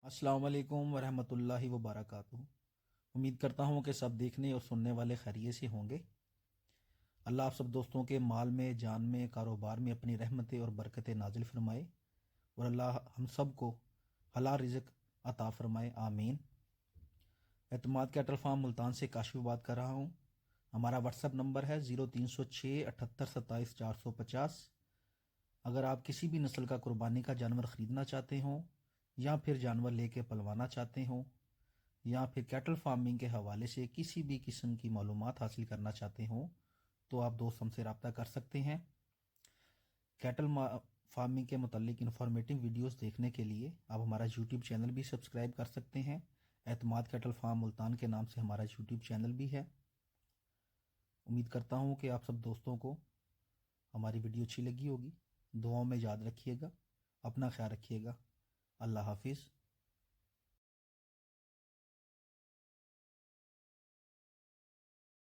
السلام علیکم ورحمۃ اللہ وبرکاتہ۔ امید کرتا ہوں کہ سب دیکھنے اور سننے والے خیریت سے ہوں گے۔ اللہ آپ سب دوستوں کے مال میں، جان میں، کاروبار میں اپنی رحمتیں اور برکتیں نازل فرمائے، اور اللہ ہم سب کو حلال رزق عطا فرمائے، آمین۔ اعتماد کیٹل فارم ملتان سے کاشف بات کر رہا ہوں۔ ہمارا واٹس ایپ نمبر ہے 0306 78 27 450۔ اگر آپ کسی بھی نسل کا قربانی کا جانور خریدنا چاہتے ہوں، یا پھر جانور لے کے پلوانا چاہتے ہوں، یا پھر کیٹل فارمنگ کے حوالے سے کسی بھی قسم کی معلومات حاصل کرنا چاہتے ہوں، تو آپ دوست ہم سے رابطہ کر سکتے ہیں۔ کیٹل فارمنگ کے متعلق انفارمیٹو ویڈیوز دیکھنے کے لیے آپ ہمارا یوٹیوب چینل بھی سبسکرائب کر سکتے ہیں۔ اعتماد کیٹل فارم ملتان کے نام سے ہمارا یوٹیوب چینل بھی ہے۔ امید کرتا ہوں کہ آپ سب دوستوں کو ہماری ویڈیو اچھی لگی ہوگی۔ دعاؤں میں یاد رکھیے گا، اپنا خیال رکھیے گا۔ اللہ حافظ۔